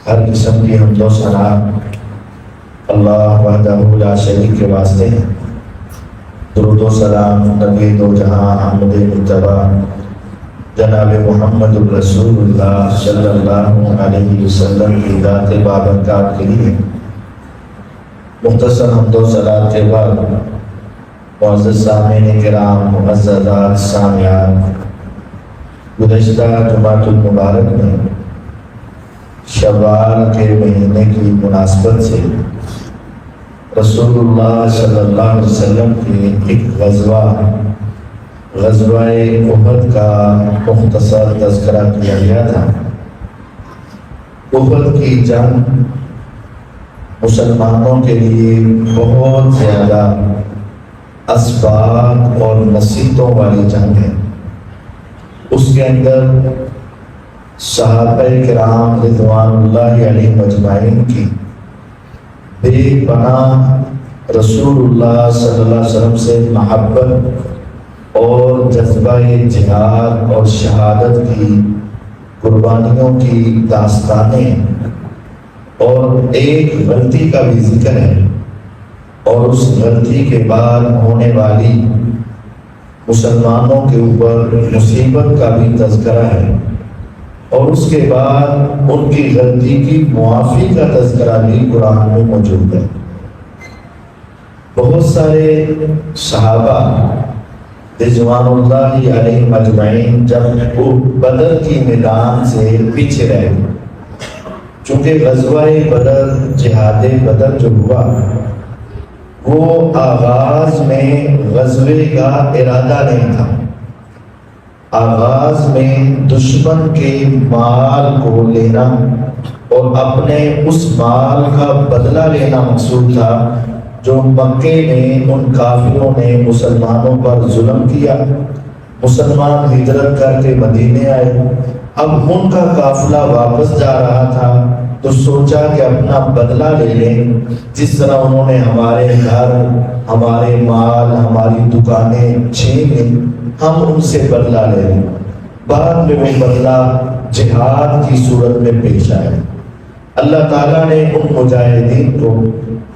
ہر قسم کی حمد و ثنا اللہ وحدہ لا شریک کے واسطے ہیں۔ درود و سلام نبی دو جہاں احمد مجتبیٰ جناب محمد رسول اللہ صلی اللہ علیہ وسلم کی ذات بابرکات کے لیے۔ مختصر حمد و ثنا کے بعد معزز سامعین کرام، معززات سامعات، گزشتہ جمعۃ المبارک میں شوال کے مہینے کی مناسبت سے رسول اللہ صلی اللہ علیہ وسلم کی ایک غزوہ احد کا مختصر تذکرہ کیا گیا تھا۔ احد کی جنگ مسلمانوں کے لیے بہت زیادہ اسباب اور نصیحتوں والی جنگ ہے۔ اس کے اندر صحابہ کرام رضوان اللہ علیہ مجمعین کی بے پناہ رسول اللہ صلی اللہ علیہ وسلم سے محبت اور جذبہ جہاد اور شہادت کی قربانیوں کی داستانیں اور ایک غلطی کا بھی ذکر ہے، اور اس غلطی کے بعد ہونے والی مسلمانوں کے اوپر مصیبت کا بھی تذکرہ ہے، اور اس کے بعد ان کی غلطی کی معافی کا تذکرہ بھی قرآن میں موجود ہے۔ بہت سارے صحابہ رضوان اللہ علیہ مجمعین جب وہ بدر کی میدان سے پیچھے رہ گئے، چونکہ غزوہ بدر، جہاد بدر جو ہوا وہ آغاز میں غزوے کا ارادہ نہیں تھا۔ آغاز میں دشمن کے مال کو لینا اور اپنے اس مال کا بدلہ لینا مقصود تھا جو مکے میں ان کافروں نے مسلمانوں پر ظلم کیا۔ مسلمان ہجرت کر کے مدینے آئے، اب ان کا قافلہ واپس جا رہا تھا تو سوچا کہ اپنا بدلہ لے لیں، جس طرح انہوں نے ہمارے گھر، ہمارے مال، ہماری دکانیں چھین لیں، ہم ان سے بدلہ لے لیں۔ بعد میں وہ بدلہ جہاد کی صورت میں پیش آئے۔ اللہ تعالیٰ نے ان مجاہدین کو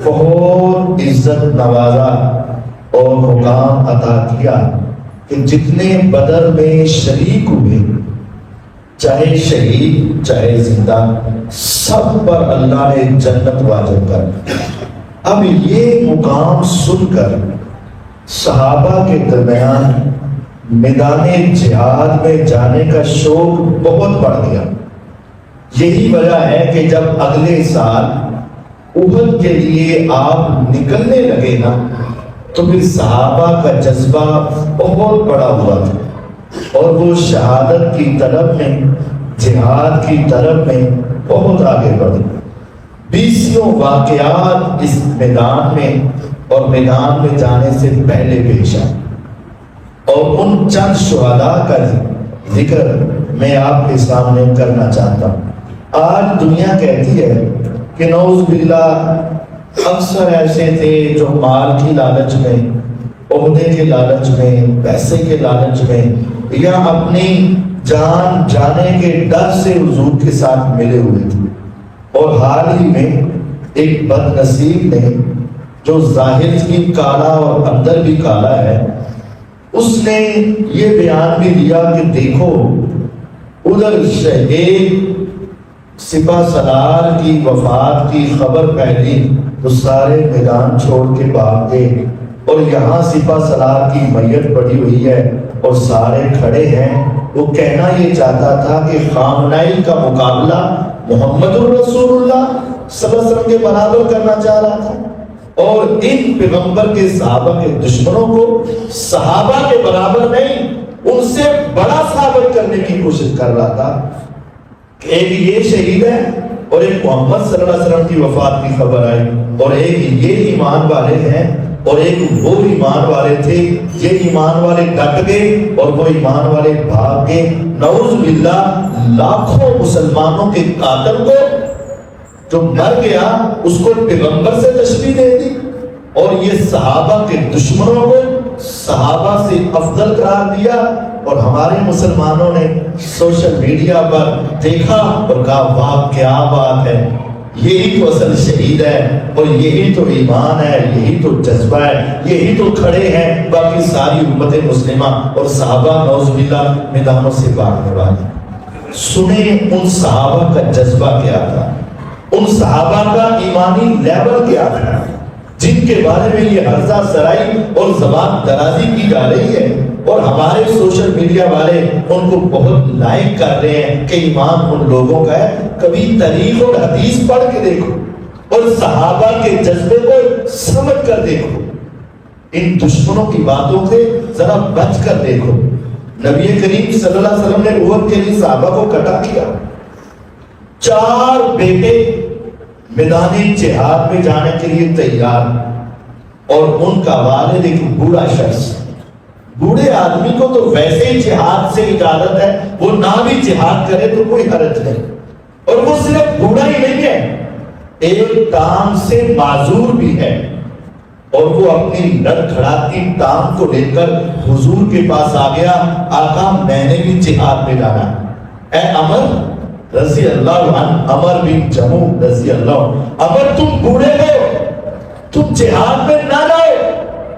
بہت عزت نوازا اور مقام عطا کیا کہ جتنے بدر میں شریک ہوئے، چاہے شہید چاہے زندہ، سب پر اللہ نے جنت واجب کر۔ اب یہ مقام سن کر صحابہ کے درمیان میدان جہاد میں جانے کا شوق بہت بڑھ گیا۔ یہی وجہ ہے کہ جب اگلے سال احد کے لیے آپ نکلنے لگے نا تو پھر صحابہ کا جذبہ بہت بڑا ہوا تھا، اور وہ شہادت کی طرف میں، جہاد کی طرف میں بہت آگے بڑھے۔ 20 واقعات اس میدان میں اور میدان میں جانے سے پہلے پیش آئے، اور ان چند شہداء کا ذکر میں آپ کے سامنے کرنا چاہتا ہوں۔ آج دنیا کہتی ہے کہ نعوذ باللہ اکثر ایسے تھے جو مال کی لالچ میں، عہدے کے لالچ میں، پیسے کے لالچ میں، یا اپنی جان جانے کے ڈر سے حضور کے ساتھ ملے ہوئے تھے۔ اور حال ہی میں ایک بد نصیب نے، جو ظاہر کی کالا اور اندر بھی کالا ہے، اس نے یہ بیان بھی دیا کہ دیکھو ادھر ایک سپہ سالار کی وفات کی خبر پھیلی تو سارے میدان چھوڑ کے بھاگ گئے، اور یہاں سپہ سالار کی میت پڑی ہوئی ہے اور سارے کھڑے ہیں۔ وہ کہنا یہ چاہتا تھا کہ خامنائی کا مقابلہ محمد الرسول اللہ صلی اللہ علیہ وسلم کے برابر کرنا چاہ رہا تھا، اور ان پیغمبر کے صحابہ کے دشمنوں کو صحابہ کے برابر نہیں، ان سے بڑا ثابت کرنے کی کوشش کر رہا تھا۔ ایک یہ شہید ہے اور ایک محمد صلی اللہ علیہ وسلم کی وفات کی خبر آئی، اور ایک یہ ایمان والے ہیں اور ایک وہ ایمان والے تھے۔ یہ ایمان والے ڈٹ گئے اور وہ ایمان والے بھاگ گئے۔ نعوذ باللہ لاکھوں مسلمانوں کے قاتل کو جو مر گیا اس کو پیغمبر سے تشبیہ دے دی، اور یہ صحابہ کے دشمنوں کو صحابہ سے افضل قرار دیا، اور ہمارے مسلمانوں نے سوشل میڈیا پر دیکھا اور کہا واہ کیا بات ہے، یہی تو اصل شہید ہے، اور یہی تو ایمان ہے، یہی تو جذبہ ہے، یہی تو کھڑے ہیں باقی ساری امت مسلمہ اور صحابہ نعوذ باللہ میدانوں سے بھاگنے والے۔ سنیں ان صحابہ کا جذبہ کیا تھا، ان صحابہ کا ایمانی لیول کیا تھا، جن کے بارے میں یہ ہرزہ سرائی اور زبان درازی کی جا رہی ہے، اور ہمارے سوشل میڈیا والے ان کو بہت لائک کر رہے ہیں کہ ایمان ان لوگوں کا ہے۔ کبھی تاریخ اور حدیث پڑھ کے دیکھو اور صحابہ کے جذبے کو سمجھ کر دیکھو، ان دشمنوں کی باتوں سے ذرا بچ کر دیکھو۔ نبی کریم صلی اللہ علیہ وسلم نے احد کے لیے صحابہ کو کٹا کیا، 4 بیٹے میدان جہاد میں جانے کے لیے تیار، اور ان کا والد ایک بوڑھا شخص۔ بوڑھے آدمی کو تو ویسے ہی جہاد سے اجازت ہے، وہ نہ بھی جہاد کرے تو کوئی حرج نہیں، اور وہ صرف بوڑھا ہی نہیں ہے، ایک ٹانگ سے معذور بھی ہے، اور وہ اپنی لڑکھڑاتی ٹانگ کو لے کر حضور کے پاس آ گیا، آقا میں نے بھی جہاد میں جانا۔ اے عمر رضی اللہ عنہ، عمر بن جموع رضی اللہ عنہ، عمر تم بوڑھے ہو، تم جہاد میں نہ جاؤ،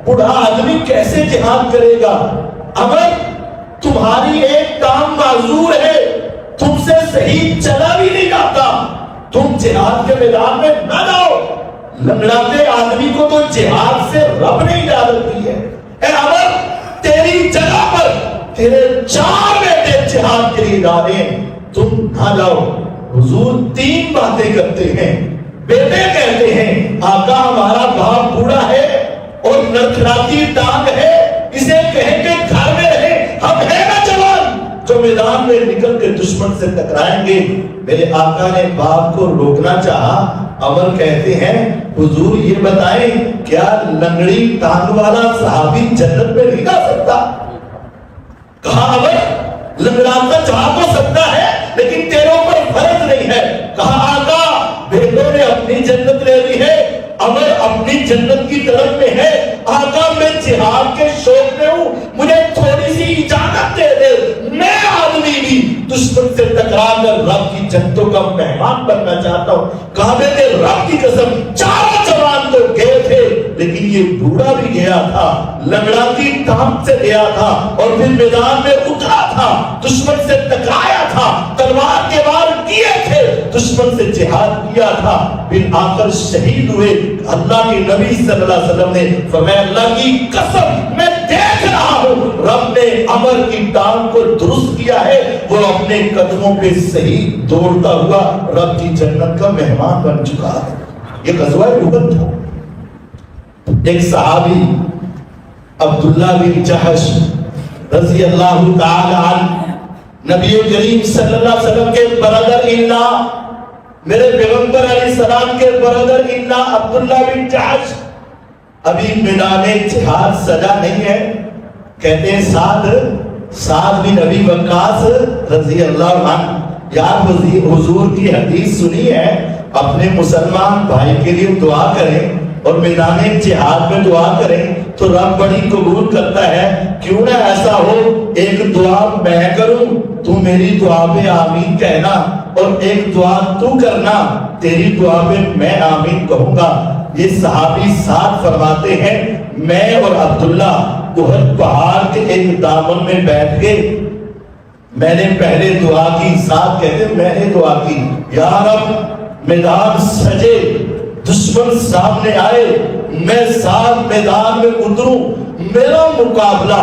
بوڑھا آدمی کیسے جہاد کرے گا؟ عمر تمہاری ایک ٹانگ معذور ہے، تم سے صحیح چلا بھی نہیں جاتا، تم جہاد کے میدان میں نہ جاؤ۔ لنگڑاتے آدمی کو تو جہاد سے رب نے اجازت دی ہے۔ اے عمر تیری جگہ پر تیرے 4 بیٹے جہاد کے لیے جا رہے ہیں، تم نہ جاؤ۔ حضور 3 باتیں کرتے ہیں، بیٹے کہتے ہیں آقا ہمارا باپ بوڑھا ہے اور لڑکھڑاتی ٹانگ ہے، اسے کہیں کہ گھر میں رہے، ہم ہیں نا جوان جو میدان میں نکل کے دشمن سے ٹکرائیں گے۔ میرے آقا نے باپ کو روکنا چاہا، عمر کہتے ہیں حضور یہ بتائیں کیا لنگڑی ٹانگ والا صحابی جنت میں نہیں جا سکتا؟ کہا عمر لنگڑاتا جا تو سکتا ہے لیکن تیرے اوپر فرض نہیں ہے۔ کہا آقا بیٹوں نے اپنی جنت لے لی ہے، عمر اپنی جنت کی طرف میں ہے، آقا میں جہاد کے شوق میں ہوں، مجھے تھوڑی سی اجازت دے دے، میں آدمی بھی دشمن سے ٹکرا کر رب کی جنتوں کا مہمان بننا چاہتا ہوں۔ کعبے کے رب کی قسم 4 جوان تو گئے تھے لیکن یہ بوڑھا بھی گیا تھا، لنگڑاتی ٹانگ سے گیا تھا، اور پھر میدان میں اترا تھا، دشمن سے ٹکرایا تھا، تلوار کے وار کیے تھے، دشمن سے جہاد کیا تھا، پھر آخر شہید ہوئے۔ اللہ کے نبی صلی اللہ علیہ وسلم نے فرمایا اللہ کی قسم میں دیکھ رہا ہوں رب نے عمر کی ٹانگ کو درست کیا ہے، وہ اپنے قدموں پہ صحیح دوڑتا ہوا رب کی جنت کا مہمان بن چکا ہے۔ یہ غزوہ احد تھا۔ ایک صحابی عبداللہ بن جحش رضی اللہ تعالی عنہ، نبی کریم صلی اللہ علیہ وسلم کے برادر اللہ، میرے پیغمبر علیہ السلام کے برادر اللہ عبداللہ بن جحش، ابھی میدان جہاد سجا نہیں ہے، کہتے ہیں سعد بن ابی وقاص رضی اللہ عنہ، یار حضور کی حدیث سنی ہے اپنے مسلمان بھائی کے لیے دعا کریں اور میدان جہاد میں دعا کریں تو رب بڑی قبول کرتا ہے، کیوں نہ ایسا ہو ایک دعا میں کروں تو میری دعا پہ آمین کہنا، اور ایک دعا تو کرنا تیری دعا پہ میں آمین کہوں گا۔ یہ صحابی ساتھ فرماتے ہیں میں اور عبداللہ احد پہاڑ کے ایک دامن میں بیٹھ گئے، میں نے پہلے دعا کی، ساتھ کہتے میں نے دعا کی یا رب میدان سجے، دشمن سامنے آئے، میں ساتھ میدان میں اتروں، میرا مقابلہ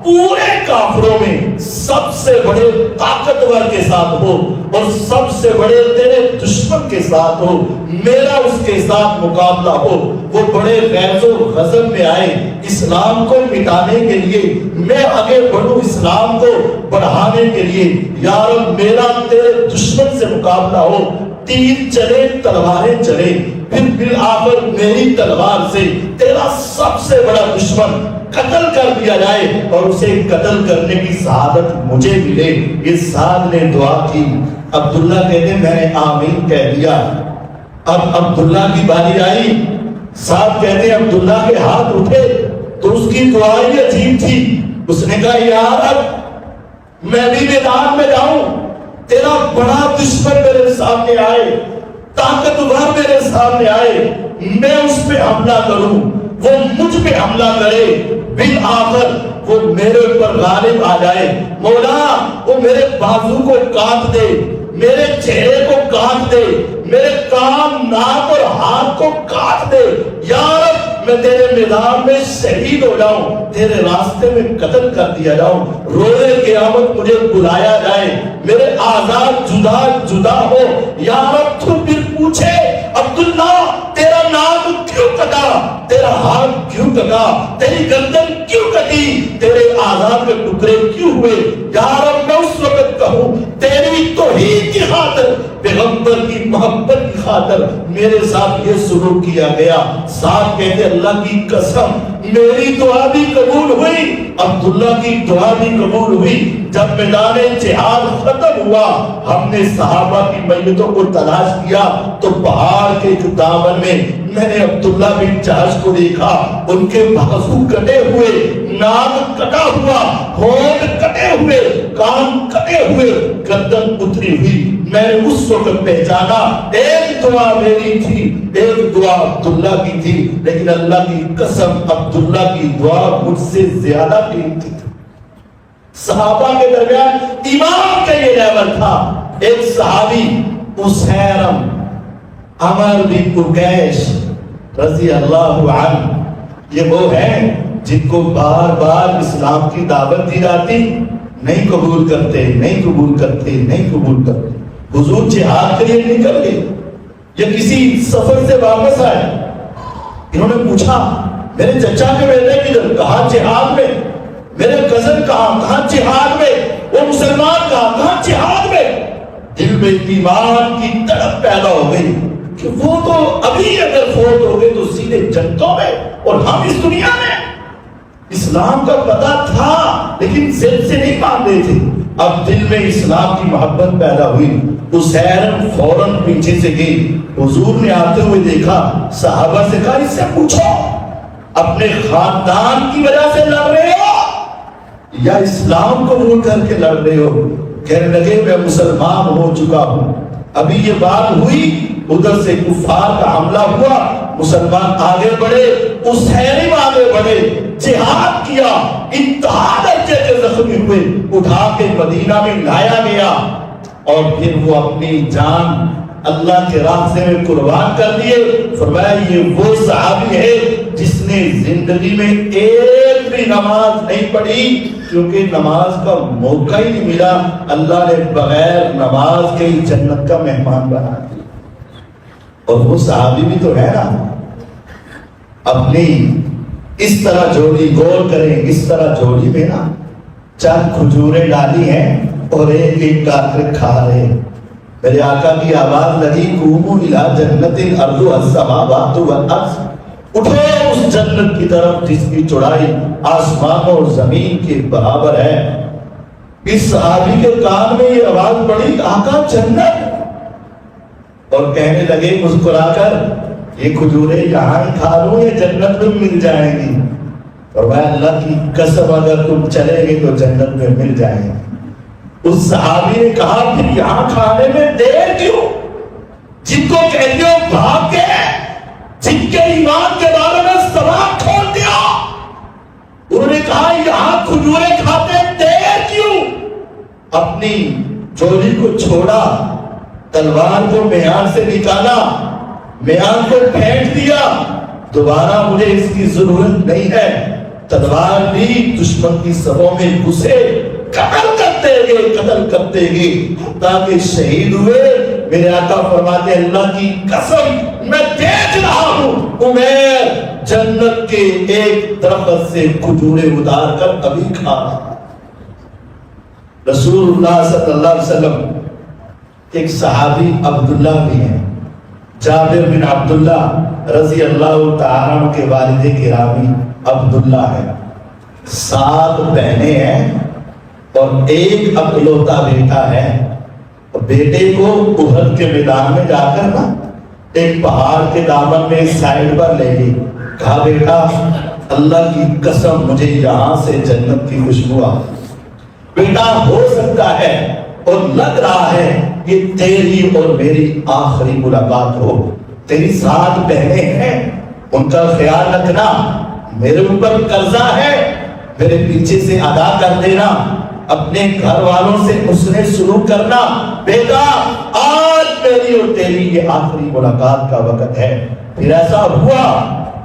پورے کافروں میں سب سے بڑے طاقتور کے ساتھ ہو اور سب سے بڑے تیرے دشمن کے ساتھ ہو، میرا اس کے ساتھ مقابلہ ہو، وہ بڑے غیظ و غضب میں آئے اسلام کو مٹانے کے لیے، میں آگے بڑھوں اسلام کو بڑھانے کے لیے، یا رب میرا تیرے دشمن سے مقابلہ ہو، تیر چلے تلواریں چلے، پھر بالآخر میری تلوار سے تیرا سب سے بڑا دشمن قتل کر دیا جائے اور اسے قتل کرنے کی سعادت مجھے ملے۔ یہ سعد نے دعا کی، عبداللہ کہتے ہیں میں نے آمین کہہ دیا۔ اب عبداللہ کی باری آئی، سعد کہتے ہیں عبداللہ کے ہاتھ اٹھے تو اس کی دعا ہی عجیب تھی، اس نے کہا یا رب میں بھی میدان میں جاؤں، تیرا بڑا دشمن میرے سامنے آئے، طاقتور میرے سامنے آئے، میں اس پہ حملہ کروں، وہ مجھ پہ حملہ کرے، بالآخر وہ میرے اوپر غالب آ جائے، مولا وہ میرے بازو کو کاٹ دے، میرے چہرے کو کاٹ دے، میرے کان، ناک اور ہاتھ کو کاٹ دے، یا رب میں تیرے میدان میں شہید ہو جاؤں، تیرے راستے میں قتل کر دیا جاؤں، روزے قیامت مجھے بلایا جائے، میرے آزاد جدا جدا ہو، یا رب تو پھر پوچھے عبداللہ تیرا نام کیوں کٹا، تیرا ہاتھ کیوں کٹا، تیری گردن کیوں کٹی، تیرے آزاد کے ٹکڑے کیوں ہوئے، یا رب میں اس وقت کہوں تیری توحید کی خاطر، پیغمبر کی محبت کی خاطر میرے ساتھ یہ سلوک کیا گیا، ساتھ کہتے اللہ کی قسم میری دعا بھی قبول ہوئی، عبداللہ کی دعا بھی قبول ہوئی، جب میدان جہاد ختم ہوا ہم نے صحابہ کی میتوں کو تلاش کیا تو پہاڑ کے ایک دامن میں نے عبداللہ بن جہش کو دیکھا، ان کے بازو کٹے ہوئے، ناک کٹا ہوا، ہونٹ کٹے ہوئے، کان کٹے ہوئے، گردن اتری ہوئی، میں نے اس وقت پہچانا ایک دعا میری تھی، ایک دعا عبداللہ کی تھی، لیکن اللہ کی قسم عبداللہ کی دعا مجھ سے زیادہ قیمتی تھی۔ صحابہ کے درمیان ایمان کا یہ لیول تھا، ایک صحابی اسیرم عمر بن عکیش رضی اللہ عنہ، یہ وہ ہیں جن کو بار بار اسلام کی دعوت دی جاتی، نہیں قبول کرتے، نہیں قبول کرتے، نہیں قبول کرتے۔ حضور جہاد کے لیے نکل گئے، یا کسی سفر سے واپس آئے، انہوں نے پوچھا میرے چچا کے بیٹے کدھر، کہا جہاد میں، میرے کزن کہاں جہاد میں، وہ مسلمان کہاں جہاد میں۔ دل میں ایمان کی تڑپ پیدا ہو گئی کہ وہ تو ابھی اگر فوت ہو گئے تو سیدھے جنتوں میں، اور ہم اس دنیا میں۔ اسلام کا پتہ تھا لیکن ذہن سے نہیں مانتے تھے، اب دل میں اسلام کی محبت پیدا ہوئی۔ اسیرم فوراً پیچھے سے گئی، حضور نے آتے ہوئے دیکھا، صحابہ سے کہا اس سے پوچھو اپنے خاندان کی وجہ سے لڑ رہے ہو یا اسلام قبول کر کے لڑ رہے ہو؟ کہنے لگے میں مسلمان ہو چکا ہوں، ابھی یہ بات ہوئی، ادھر سے کفار کا حملہ ہوا، مسلمان آگے بڑھے، اسیرم آگے بڑھے، جہاد کیا، انتہا درجے کے زخمی ہوئے، اٹھا کے مدینہ میں لایا گیا، اور پھر وہ اپنی جان اللہ کے راستے میں قربان کر دیے۔ فرمایا یہ وہ صحابی ہے جس نے زندگی میں ایک بھی نماز نہیں پڑھی، کیونکہ نماز کا موقع ہی نہیں ملا، اللہ نے بغیر نماز کے ہی جنت کا مہمان بنا دیا۔ اور وہ صحابی بھی تو ہے نا، اپنی اس طرح جوڑی غور کریں، اس طرح جوڑی میں نا چند کھجوریں ڈالی ہیں اور ایک ایک کاٹ کر کھا رہے ہیں۔ میرے آقا کی آواز لگی قوموا الی جنت ارضها السماوات والارض، اٹھو اس جنت کی طرف جس کی چوڑائی آسمان اور زمین کے برابر ہے۔ اس صحابی کے کان میں یہ آواز پڑی آقا جنت، اور کہنے لگے مسکرا کر یہ کھجوریں یہاں ہی کھا لوں یا جنت میں مل جائیں گی؟ اور میں اللہ کی قسم اگر تم چلے گے تو جنت میں مل جائیں گے۔ اس صحابی نے کہا پھر یہاں کھانے میں دیر کیوں؟ جن کو کہتے ہو بھاگ گئے، جن کے ایمان کے بارے میں سوال کھول دیا، انہوں نے کہا یہاں کھجوریں کھاتے دیر کیوں؟ اپنی چولی کو چھوڑا، تلوار کو میان سے نکالا، میان کو پھینک دیا، دوبارہ مجھے اس کی ضرورت نہیں ہے، تلوار بھی دشمن کی صفوں میں گھسے، قتل کرتے گئے تاکہ شہید ہوئے۔ میرے آقا فرماتے اللہ کی قسم میں دیکھ رہا ہوں عمیر جنت کے ایک درخت سے کھجوریں اتار کر ابھی کھا رہا۔ رسول اللہ صلی اللہ علیہ وسلم ایک صحابی عبداللہ بھی ہیں، جابر بن عبداللہ رضی اللہ تعالیٰ عنہ کے والد گرامی عبداللہ ہے، 7 بہنیں ہیں اور ایک اکلوتا بیٹا ہے۔ اور بیٹے کو احد کے میدان میں جا کر نا ایک پہاڑ کے دامن میں سائڈ پر لے گئی، کہا بیٹا اللہ کی قسم مجھے یہاں سے جنت کی خوشبو آ، بیٹا ہو سکتا ہے اور لگ رہا ہے کہ تیری اور میری آخری ملاقات ہو. تیری 7 بہنیں ہیں، ان کا خیال رکھنا. میرے اوپر قرضہ ہے، میرے پیچھے سے ادا کر دینا. اپنے گھر والوں سے حسن سلوک کرنا. بیٹا آج میری اور تیری یہ آخری ملاقات کا وقت ہے. پھر ایسا ہوا،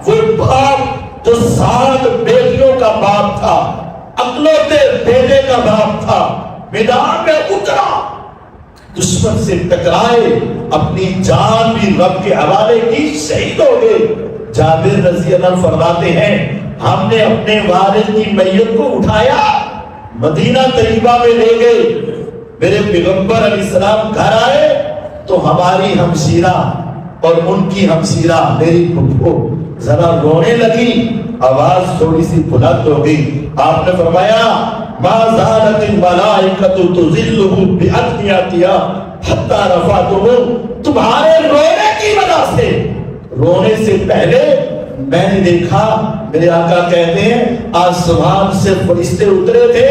وہ باپ جو 7 بیٹیوں کا باپ تھا، اکلوتے بیٹے کا باپ تھا، میدان میں اترا، دشمن سے ٹکرائے، اپنی جان بھی رب کے حوالے کی، شہید ہو گئے. جابر رضی اللہ عنہ فرماتے ہیں ہم نے اپنے والد کی میت کو اٹھایا، مدینہ طیبہ میں لے گئے. میرے پیغمبر علیہ السلام گھر آئے تو ہماری ہمشیرہ اور ان کی ہمشیرہ میری پھپھو ذرا رونے لگی، آواز تھوڑی سی بلند ہو گئی. آپ نے فرمایا ما زالت الملائکۃ تظلہ بأجنحتہا حتی رفعتہ. تمہارے رونے کی وجہ سے، رونے سے پہلے میں نے دیکھا، میرے آقا کہتے ہیں آسمان سے فرشتے اترے تھے،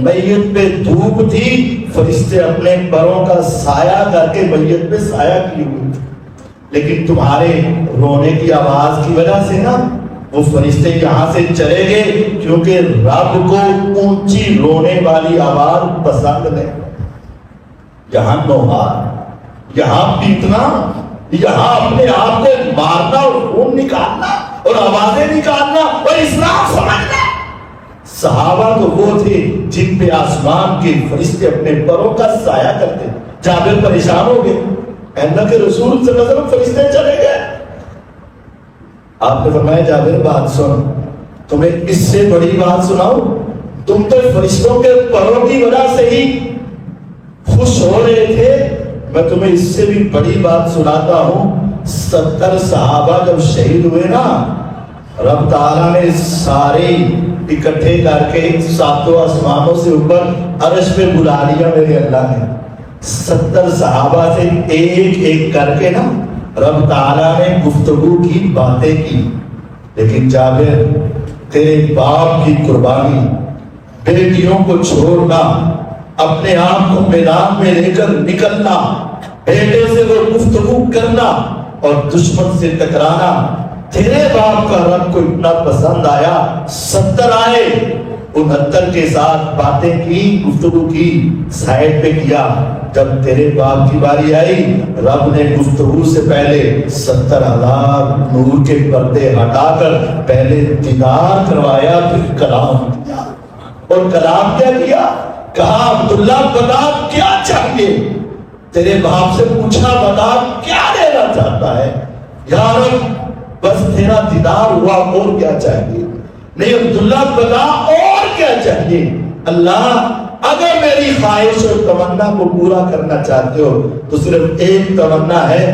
میت پہ دھوپ تھی، فرشتے اپنے پروں کا سایہ کر کے میت پہ سایہ کی ہوئی تھی. لیکن تمہارے رونے کی آواز کی وجہ سے نا وہ فرشتے یہاں سے چلے گئے، کیونکہ رب کو اونچی رونے والی آواز پسند ہے. یہاں نوحہ، یہاں پیٹنا، یہاں اپنے آپ کو مارنا اور خون نکالنا اور آوازیں نکالنا اور اسلام سمجھنا. صحابہ تو وہ تھے جن پہ آسمان کے فرشتے اپنے پروں کا سایہ کرتے. جابر پریشان ہو گئے، اللہ کے رسول صلی اللہ علیہ وسلم فرشتے چلے گئے. آپ نے فرمایا جابر بات سن، تمہیں اس سے بڑی بات سناؤں؟ تم تو فرشتوں کے پروں کی وجہ سے ہی خوش ہو رہے تھے، میں تمہیں اس سے بھی بڑی بات سناتا ہوں. 70 صحابہ جب شہید ہوئے نا، رب تعالیٰ نے سارے اکٹھے کر کے 7 آسمانوں سے اوپر عرش پہ بلا لیا میرے اللہ نے. 70 صحابہ سے ایک ایک کر کے نا رب تعالیٰ نے گفتگو کی، باتیں کی. لیکن جابر تیرے باپ کی قربانی، بیٹیوں کو چھوڑنا، اپنے آپ کو میدان میں لے کر نکلنا، بیٹے سے وہ گفتگو کرنا اور دشمن سے ٹکرانا، تیرے باپ کا رب کو اتنا پسند آیا. 70 آئے، 69 کے ساتھ باتیں کی، گفتگو کی، سائڈ پہ کیا. جب تیرے باپ کی باری آئی، رب نے گفتگو سے پہلے 70,000 نور کے پردے ہٹا کر پہلے دیدار کروایا، پھر کلام کیا. اور کلام کیا کیا؟ کہا عبداللہ بتا کیا چاہیے. تیرے باپ سے پوچھا بتا کیا لینا چاہتا ہے؟ یا رب بس تیرا دیدار ہوا، اور کیا چاہیے؟ نہیں عبداللہ بتا اور کیا چاہیے؟ اللہ اگر میری خواہش اور تمنا کو پورا کرنا چاہتے ہو تو صرف ایک تمنا ہے،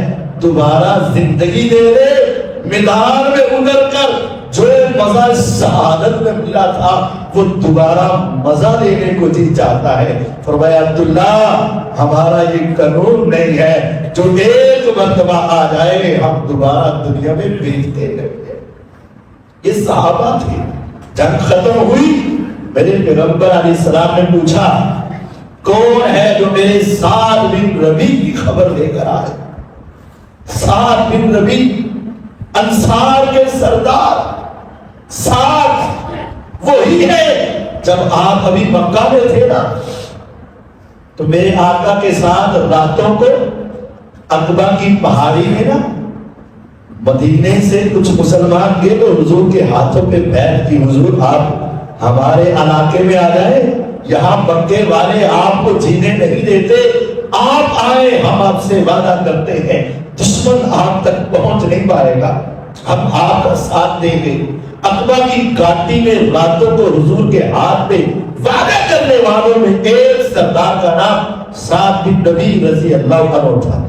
دوبارہ زندگی دے دے، میدان میں اتر کر جو مزہ شہادت میں ملا تھا وہ دوبارہ مزہ لینے کو جی چاہتا ہے. فرمایا عبداللہ ہمارا یہ قانون نہیں ہے، جو ایک مرتبہ آ جائے ہم دوبارہ دنیا میں بھیجتے رہتے. یہ صحابہ تھے. جنگ ختم ہوئی، میرے پیغمبر علیہ السلام نے پوچھا کون ہے جو میرے سعد بن ربیع کی خبر لے کر آئے؟ سعد بن ربیع انصار کے سردار، سعد وہی ہے. جب آپ ابھی مکہ میں تھے نا تو میرے آقا کے ساتھ راتوں کو عقبہ کی پہاڑی میں نا مدینے سے کچھ مسلمان گئے تو حضور کے ہاتھوں پہ بیعت کی، حضور آپ ہمارے علاقے میں آ جائیں، یہاں مکے والے آپ کو جینے نہیں دیتے، آپ آئے، ہم آپ سے وعدہ کرتے ہیں دشمن آپ تک پہنچ نہیں پائے گا، ہم آپ کا ساتھ دیں گے. عقبہ کی گھاٹی میں راتوں کو حضور کے ہاتھ پہ وعدہ کرنے والوں میں ایک سردار کا نام سعد بن ربیع رضی اللہ عنہ تھا.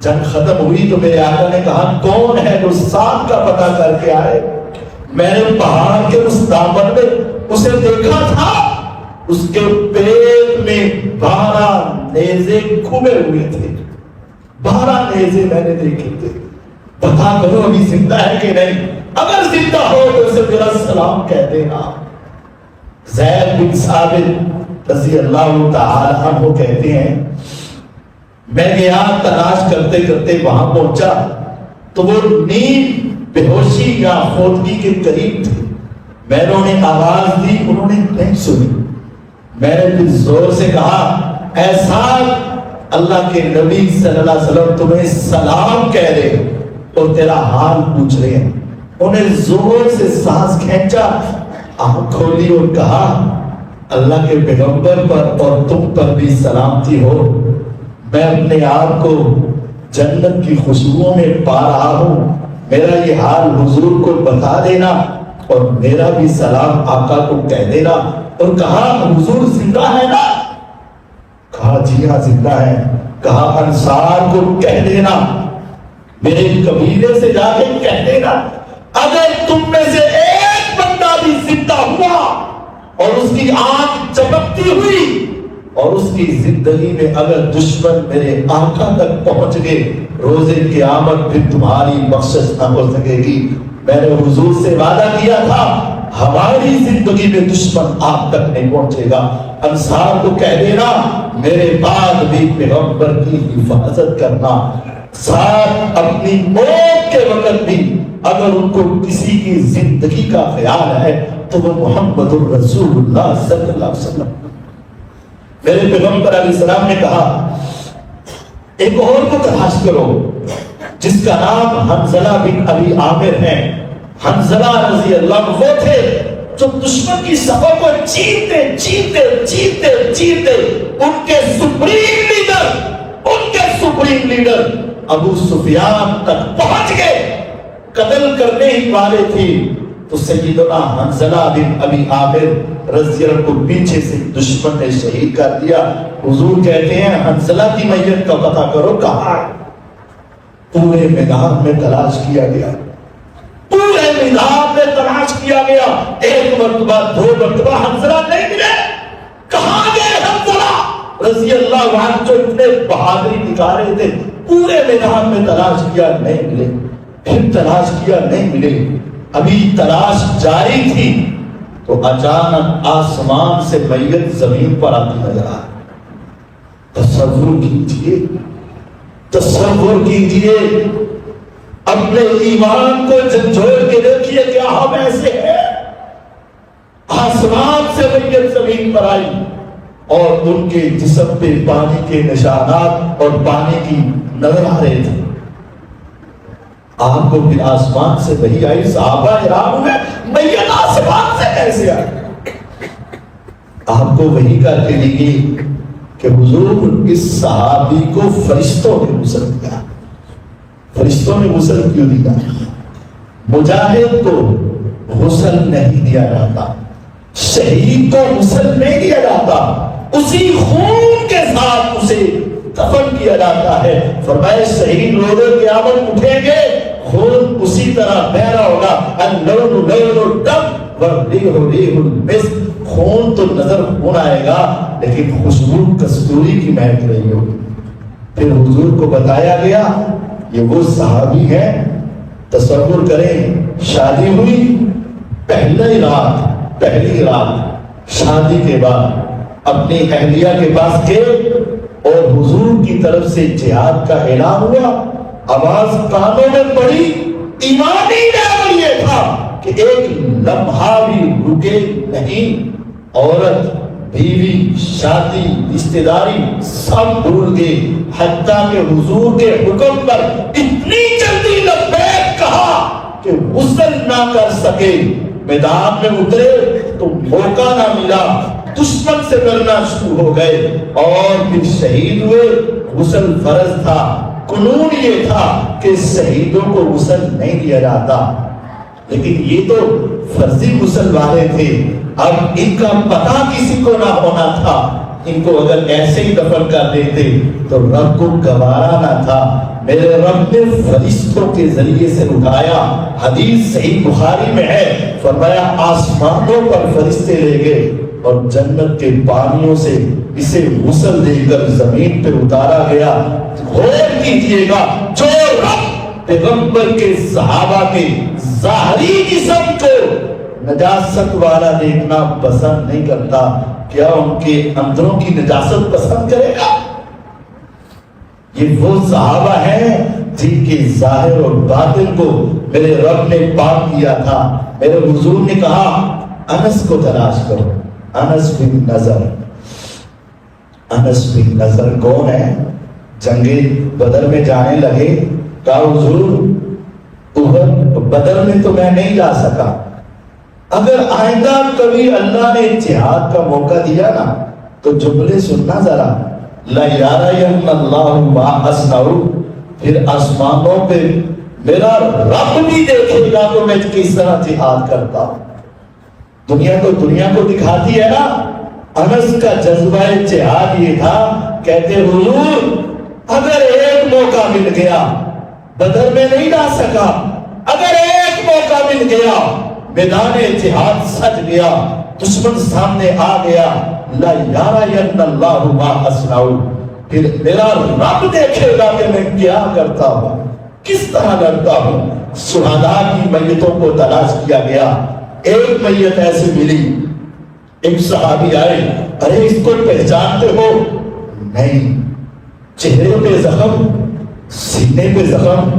جنگ ختم ہوئی تو میرے آقا نے کہا کون ہے جو سعد کا پتہ کر کے آئے؟ میں نے پہاڑ کے اس دامن میں اسے دیکھا تھا، اس کے پیٹ میں 12 نیزے کھوے ہوئے تھے. 12 نیزے میں نے دیکھے تھے. بتا کرو ابھی زندہ ہے کہ نہیں؟ اگر زندہ ہو تو اسے میرا سلام کہہ دینا. زید بن ثابت رضی اللہ تعالی عنہ کہتے ہیں میں گیا تلاش کرتے کرتے وہاں پہنچا تو وہ نیند بے ہوشی یا فوتگی کے قریب تھے. میں نے انہیں آواز دی, انہوں نے نہیں سنی. میں نے پھر زور سے کہا اے سعد اللہ کے نبی صلی اللہ علیہ وسلم تمہیں سلام کہہ رہے اور تیرا حال پوچھ رہے ہیں. انہیں زور سے سانس کھینچا, آنکھ کھولی اور کہا اللہ کے پیغمبر پر اور تم پر بھی سلامتی ہو. میں اپنے آپ کو جنت کی خوشبوؤں میں پا رہا ہوں. میرا یہ حال حضور کو بتا دینا اور میرا بھی سلام آقا کو کہہ دینا. اور کہا حضور زندہ ہے نا؟ کہا جی ہاں زندہ ہے. کہا انصار کو کہہ دینا, میرے قبیلے سے جا کے کہہ دینا اگر تم میں سے ایک بندہ بھی زندہ ہوا اور اس کی آنکھ چمکتی ہوئی اور اس کی زندگی میں اگر دشمن میرے آقا تک پہنچ گئے روز قیامت پھر تمہاری بخشش نہ ہو سکے گی. میں نے حضور سے وعدہ کیا تھا ہماری زندگی میں دشمن آپ تک نہیں پہنچے گا. انصار کو کہہ دینا میرے بعد بھی پیغمبر کی حفاظت کرنا. ساتھ اپنی موت کے وقت بھی اگر ان کو کسی کی زندگی کا خیال ہے تو وہ محمد الرسول اللہ صلی اللہ علیہ وسلم. میرے پیغمبر علیہ السلام نے کہا ایک اور کو تلاش کرو جس کا نام حنظلہ بن ابی عامر ہے. حنظلہ رضی اللہ عنہ وہ تھے جو دشمن کی صفوں کو چیرتے چیرتے چیرتے چیرتے ان کے سپریم لیڈر ابو سفیان تک پہنچ گئے, قتل کرنے ہی والے تھے. تو سیدنا حنظلہ بن ابی عامر رضی اللہ عنہ کو پیچھے سے دشمن نے شہید کر دیا. حضور کہتے ہیں حنظلہ کی میت کا پتہ کرو کہاں ہے. پورے میدان میں تلاش کیا گیا, پورے میدان میں تلاش کیا گیا. ایک مرتبہ دو مرتبہ حنظلہ نہیں ملے. کہاں گئے حنظلہ رضی اللہ عنہ جو اتنے بہادری دکھا رہے تھے؟ پورے میدان میں تلاش کیا نہیں ملے, پھر تلاش کیا نہیں ملے. ابھی تلاش جاری تھی تو اچانک آسمان سے میت زمین پر آتی نظر آ. تصور کیجئے, تصور کیجئے, اپنے ایمان کو جھنجھوڑ کے دیکھیے کیا ہم ایسے ہیں؟ آسمان سے میت زمین پر آئی اور ان کے جسم پہ پانی کے نشانات اور پانی کی نظر آ رہے تھے. آپ کو پھر آسمان سے وحی آئی, صحابہ حیران ہوئے میت آسمان سے کیسے آئی؟ آپ کو وحی کر کے لگی کہ حضور اس صحابی کو فرشتوں نے غسل دیا. فرشتوں نے غسل کیوں دیا؟ مجاہد کو غسل نہیں دیا جاتا, شہید کو غسل نہیں دیا جاتا, اسی خون کے ساتھ اسے دفن کیا جاتا ہے. فرمائے شہید روز قیامت اٹھیں گے خون اسی طرح بہ رہا ہوگا. اللون لون الدم والریح ریح المسک. خون تو نظر خون آئے گا لیکن خوشبو کستوری کی مہک رہی ہوگی. پھر حضور کو بتایا گیا یہ وہ صحابی ہے. تصور کریں شادی ہوئی, پہلی رات شادی کے بعد اپنی اہلیہ کے پاس گئے اور حضور کی طرف سے جہاد کا اعلان ہوا. آواز کانوں میں پڑی. ایمانی لیول یہ تھا کہ ایک لمحہ بھی رکے نہیں. عورت, بیوی, شادی, رشتہ داری سب بھول گئے, حتیٰ کہ حضور کے حکم پر اتنی جلدی لبیک کہا کہ غسل نہ کر سکے. میدان میں اترے تو موقع نہ ملا, دشمن سے لڑنا شروع ہو گئے اور پھر شہید ہوئے. غسل فرض تھا, قانون یہ تھا کہ شہیدوں کو غسل نہیں دیا جاتا, لیکن یہ تو فرضی غسل والے تھے. اب ان کا پتہ کسی کو نہ ہونا تھا. ان کو اگر ایسے ہی دفن کر دیتے تو رب کو گوارا نہ تھا. میرے رب نے فرشتوں کے ذریعے سے اٹھایا. حدیث صحیح بخاری میں ہے, فرمایا آسمانوں پر فرشتے لے گئے اور جنت کے پانیوں سے اسے غسل دے کر زمین پہ اتارا گیا. غور کیجئے گا, جو رب پیغمبر کے صحابہ کے ظاہری جسم کو نجاست والا دیکھنا پسند نہیں کرتا، کیا ان کے اندروں کی نجاست پسند کرے گا؟ یہ وہ صحابہ ہیں جن کے ظاہر اور باطن کو میرے رب نے پاک کیا تھا۔ میرے حضور نے کہا انس کو تلاش کرو، انس بن نضر۔ انس بن نضر کون ہے؟ جنگ بدر میں جانے لگے، کہا حضور بدر میں تو میں نہیں جا سکا، اگر آئندہ کبھی اللہ نے جہاد کا موقع دیا نا تو جملے سننا ذرا، لَيَرَيَنَّ اللَّهُ مَا أَصْنَعُ، پھر آسمانوں پہ میرا رب بھی دیکھے گا تو میں کس طرح جہاد کرتا ہوں۔ دنیا کو دکھاتی ہے نا۔ انس کا جذبہ جہاد یہ تھا، کہتے حضور اگر ایک موقع مل گیا، بدر میں نہیں جا سکا، اگر ایک موقع مل گیا، میدان جہاد سج گیا، دشمن سامنے آ گیا، لا یرین اللہ ما اصنع، پھر میرا رب دیکھے گا کہ میں کیا کرتا ہوں، کس طرح لڑتا ہوں۔ شہداء کی میتوں کو تلاش کیا گیا، ایک میت ایسی ملی، ایک صحابی آئے، ارے اس کو پہچانتے ہو؟ نہیں، چہرے پہ زخم، سینے پہ زخم،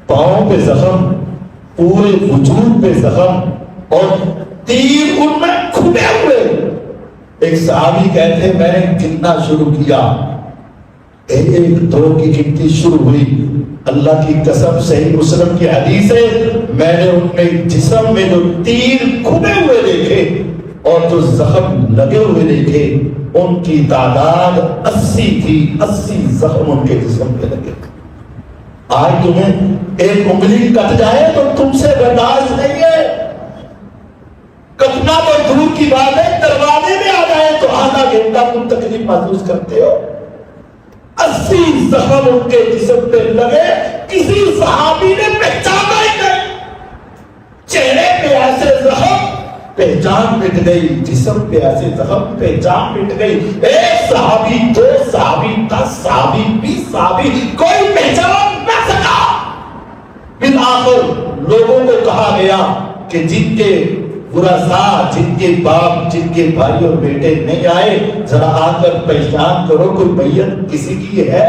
پاؤں پہ زخم، پورے وجود پہ زخم، اور تیر ان میں کھبے ہوئے۔ ایک صحابی کہتے ہیں میں نے گننا شروع کیا، ایک دو کی گنتی شروع ہوئی، اللہ کی قسم صحیح مسلم کی حدیث ہے، میں نے ان میں جسم میں جو تیر کھبے ہوئے دیکھے اور جو زخم لگے ہوئے دیکھے ان کی تعداد 80 تھی، 80 زخم ان کے جسم پہ لگے۔ آج تمہیں ایک انگلی کٹ جائے تو تم سے برداشت نہیں ہے، کٹنا تو دور کی بات ہے، دروازے میں آ جائے تو آدھا گھنٹہ تم تکلیف محسوس کرتے ہو۔ 80 زخم ان کے جسم پہ لگے، کسی صحابی نے پہچانا ہی نہیں، چہرے پہ ایسے زخم، پہچان مٹ گئی، جسم پہ ایسے زخم، پہچان مٹ گئی۔ ایک صحابی، 2 صحابی، 10 صحابی، 20 صحابی، کوئی پہچان نہ سکا۔ بالآخر لوگوں کو کہا گیا کہ جن کے ورثاء، جن کے باپ، جن کے بھائی اور بیٹے نہیں آئے، ذرا آ کر پہچان کرو کوئی میت کسی کی ہے۔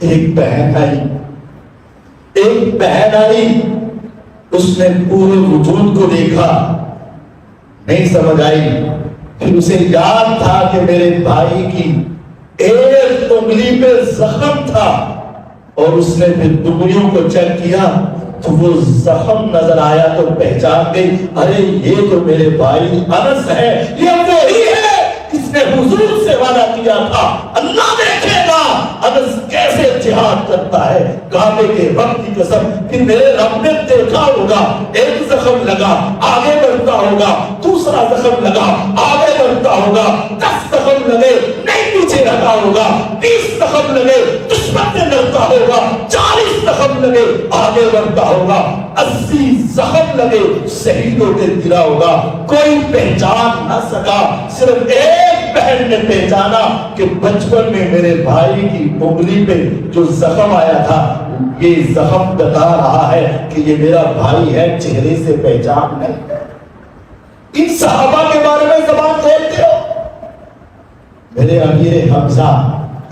ایک بہن آئی، ایک بہن آئی، اس نے پورے وجود کو دیکھا، نہیں سمجھ آئی، پھر اسے یاد تھا کہ میرے بھائی کی ایک انگلی پہ زخم تھا، اور اس نے پھر انگلیوں کو چیک کیا تو وہ زخم نظر آیا تو پہچان گئی، ارے یہ تو میرے بھائی انس ہے، یہ وہی ہے جس نے حضور سے وعدہ کیا تھا اللہ دیکھے گا انس کیسے جہاد کرتا ہے، کعبے کے رب کی قسم۔ پھر میرے رب نے دیکھا ہوگا، ایک زخم لگا آگے بڑھتا ہوگا، دوسرا زخم لگا آگے بڑھتا ہوگا، 10 زخم لگے نہیں پیچھے رہتا ہوگا، 20 زخم لگے دشمن سے لڑتا ہوگا، 40 زخم لگے آگے بڑھتا ہوگا، 80 زخم لگے شہیدوں کے گرا ہوگا، کوئی پہچان نہ سکا، صرف ایک بہن نے پہچانا کہ بچپن میں میرے بھائی کی انگلی پہ جو زخم آیا تھا، یہ زخم بتا رہا ہے کہ یہ میرا بھائی ہے، چہرے سے پہچان نہیں۔ ان صحابہ کے بارے میں زبان کھولتے ہو؟ میرے امیر حمزہ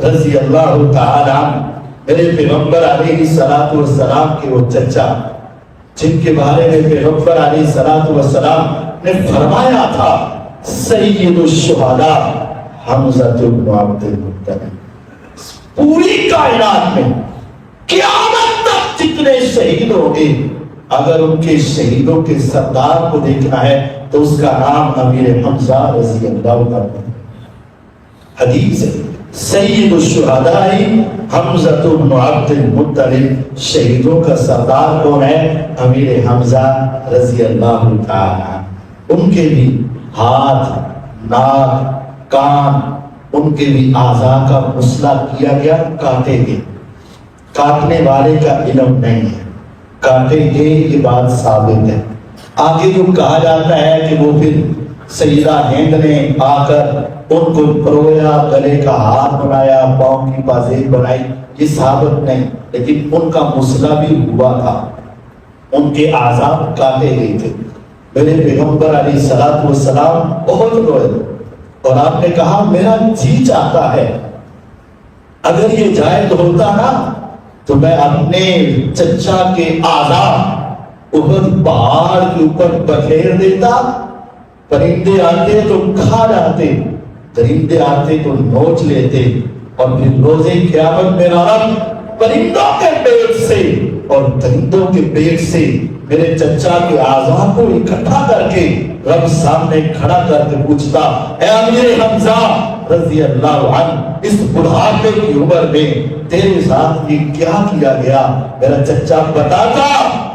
رضی اللہ تعالی عنہ، میرے پیغمبر علیہ الصلوۃ والسلام کے وہ چچا، جن کے بارے میں پیغمبر علیہ الصلوۃ والسلام نے فرمایا تھا سید الشہداء حمزہ بن عبد المطلب، پوری کائنات میں قیامت تک جتنے شہید ہوں گے، اگر ان کے شہیدوں کے سردار کو دیکھنا ہے تو اس کا نام امیر حمزہ رضی اللہ عنہ۔ حدیث ہے سید الشہداء حمزہ بن عبد المطلب، شہیدوں کا سردار کون ہے؟ امیر حمزہ رضی اللہ تعالی۔ ان کے بھی ہاتھ، ناک، کان، ان کے بھی اعضاء کا مسئلہ کیا گیا، کاٹے گئے، کاٹنے والے کا علم نہیں ہے، کاٹے گئے یہ بات ثابت ہے۔ آگے جو کہا جاتا ہے کہ وہ پھر سیدہ ہند نے آ کر ان کو پرویا، گلے کا ہار بنایا، پاؤں کی بازیک بنائی، یہ ثابت نہیں، لیکن ان کا مسئلہ بھی ہوا تھا، ان کے اعضاء کاٹے گئے تھے۔ میرے پیغمبر علیہ الصلوۃ والسلام بہت روئے اور آپ نے کہا میرا جی چاہتا ہے اگر یہ جائز ہوتا نا تو میں اپنے چچا کے اعضاء احد پہاڑ کے اوپر بکھیر دیتا، پرندے آتے تو کھا جاتے، درندے آتے تو نوچ لیتے، اور پھر روزے قیامت میرا رب پرندوں کے پیٹ سے اور درندوں کے پیٹ سے میرے چچا کے اعضاء کو اکٹھا کر کے رب سامنے کھڑا کر کے پوچھتا، اے امیر حمزہ رضی اللہ عنہ، اس بڑھاپے کی عمر میں تیرے ساتھ یہ کیا کیا گیا؟ میرا چچا بتاتا،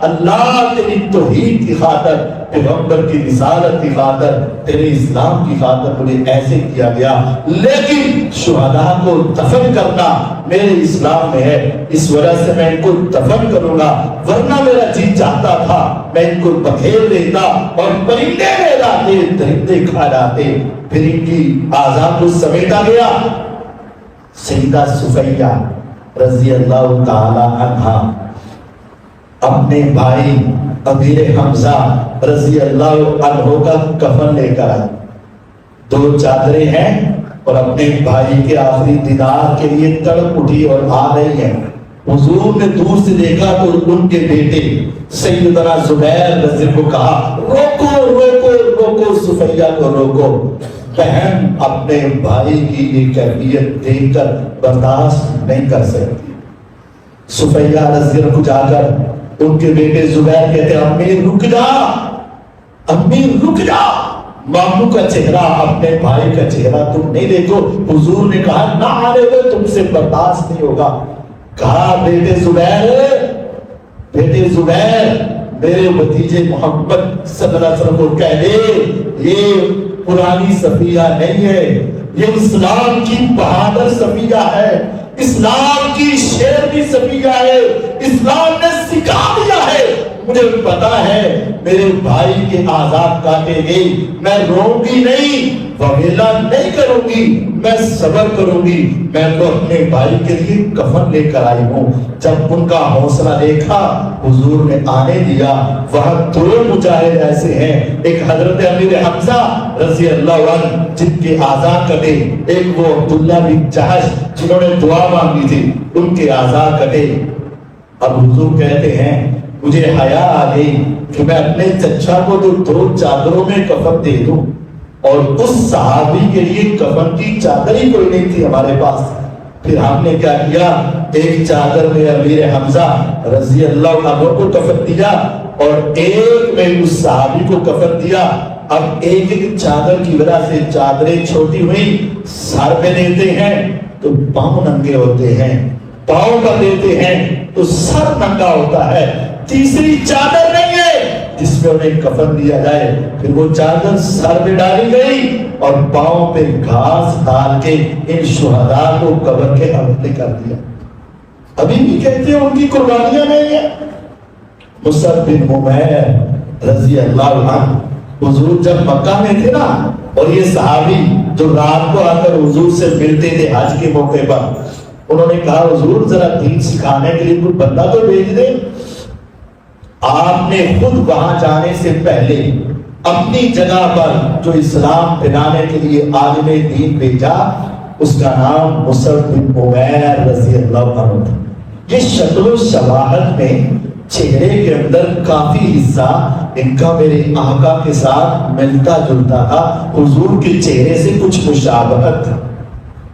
اللہ تیری توحید کی خاطر، پیغمبر کی رسالت کی خاطر، تیرے اسلام کی خاطر مجھے ایسے کیا گیا، لیکن شہداء کو دفن کرنا میرے اسلام میں ہے، اس وجہ سے میں ان کو دفن کروں گا، ورنہ میرا جی چاہتا تھا میں ان کو بکھیر دیتا اور پرندے لے جاتے، درندے کھا جاتے، پھر ان کی اعضاء کو سمیٹا گیا۔ سیدہ صفیہ رضی اللہ تعالی عنہا اپنے بھائی امیر حمزہ رضی اللہ عنہ کا کفن لے کر آئے، 2 چادریں ہیں اور اپنے بھائی کے آخری دیدار کے لیے تڑپ اٹھی اور آ رہی ہیں۔ حضور نے دور سے دیکھا تو ان کے بیٹے سیدنا زبیر رضی اللہ عنہ کو کہا، روکو روکو روکو صفیہ کو روکو، بہن اپنے بھائی کی یہ کیفیت دیکھ کر برداشت نہیں کر سکتی۔ صفیہ رضی اللہ عنہ کو جا کر ان کے بیٹے زبیر کہتے ہیں، امیر رک جا، امیر رک جا، ماموں کا چہرہ اپنے بھائی کا چہرہ تم نہیں دیکھو۔ حضور نے کہا نہ آنے دو، تم سے برداشت نہیں ہوگا۔ کہا بیٹے زبیر میرے بھتیجے محمد صلی اللہ علیہ وسلم کو کہہ دے یہ پرانی صفیہ نہیں ہے، یہ اسلام کی بہادر صفیہ ہے، اسلام کی شیرنی صفیہ ہے، اسلام نے سکھا دیا ہے، مجھے پتا ہے میرے بھائی کے اعضاء کاٹے گئی، میں روؤں گی نہیں، وغیرہ نہیں کروں گی، میں صبر کروں گی، میں تو اپنے بھائی کے لیے کفن لے کر آئی ہوں۔ جب ان کا حوصلہ دیکھا حضور نے آنے دیا، وہاں 2 مجاہد ایسے ہیں، ایک حضرت امیر حمزہ رضی اللہ عنہ جن کے اعضاء کٹے، ایک وہ عبداللہ بن جحش جنہوں نے دعا مانگی تھی، ان کے اعضاء کٹے۔ اب حضور کہتے ہیں مجھے حیا آ گئی کہ میں اپنے چچا کو تو 2 چادروں میں کفن دے دوں، اور اس صحابی کے لیے کفن کی چادر ہی کوئی نہیں تھی ہمارے پاس۔ پھر ہم نے کیا کیا، ایک چادر میں امیر حمزہ رضی اللہ عنہ کو کفن دیا اور ایک میں اس صحابی کو کفن دیا۔ اب ایک ایک چادر کی وجہ سے چادریں چھوٹی ہوئی، سر پہ دیتے ہیں تو پاؤں ننگے ہوتے ہیں، پاؤں پر دیتے ہیں تو سر ننگا ہوتا ہے، تیسری چادر نہیں ہے جس میں انہیں کفن دیا جائے۔ پھر وہ چادر سر میں ڈالی گئی اور پاؤں پہ گھاس ڈال کے ان شہداء کو قبر کے حوالے کر دیا۔ ابھی بھی کہتے ہیں ان کی قربانیاں نہیں ہیں۔ مصعب بن عمیر رضی اللہ عنہ حضور جب مکہ میں تھے نا، اور یہ صحابی جو رات کو آ کر حضور سے ملتے تھے حج کے موقع پر، انہوں نے کہا حضور ذرا دین سکھانے کے لیے کوئی بندہ تو بھیج دیں۔ آپ نے خود وہاں جانے سے پہلے اپنی جگہ پر جو اسلام پھیلانے کے لیے عالم دین بھیجا، اس کا نام مصعب بن عمیر رضی اللہ عنہ تھا۔ یہ شکل و شباہت میں چہرے کے اندر کافی حصہ ان کا میرے آقا کے ساتھ ملتا جلتا تھا، حضور کے چہرے سے کچھ مشابہت تھا۔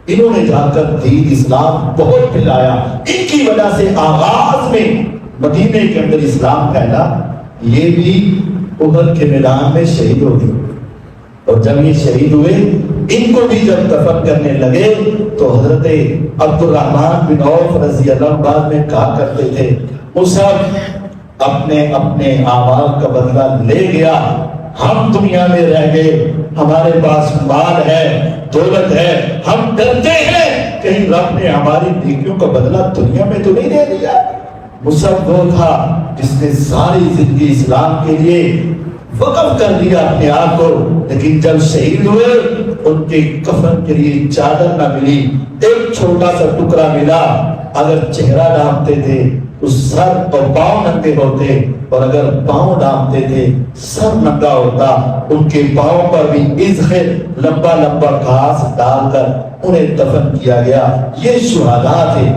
انہوں نے جا کر دین اسلام بہت پھیلایا، ان کی وجہ سے آغاز میں مدینے کے اندر اسلام پھیلا۔ یہ بھی احد کے میدان میں شہید ہو گئے، اور جب یہ شہید ہوئے ان کو بھی جب دفن کرنے لگے تو حضرت عبد الرحمن بن عوف رضی اللہ عنہ بعد میں کہا کرتے تھے مصعب اپنے اعمال کا بدلہ لے گیا، ہم دنیا میں رہ گئے، ہمارے پاس مال ہے، دولت ہے، ہم ڈرتے ہیں کہیں رب نے ہماری نیکیوں کا بدلہ دنیا میں تو نہیں دے دیا۔ مصعب وہ تھا جس نے ساری زندگی اسلام کے لیے وقف کر دیا اپنے آپ کو، لیکن جب شہید ہوئے ان کے کفن کے لیے چادر نہ ملی، ایک چھوٹا سا ٹکڑا ملا، اگر چہرہ ڈھانپتے تھے تو سر اور پاؤں ننگے ہوتے، اور اگر پاؤں ڈانپتے تھے سر ننگا ہوتا۔ ان کے پاؤں پر بھی ازخر لمبا لمبا گھاس ڈال کر انہیں دفن کیا گیا۔ یہ شہداء تھے۔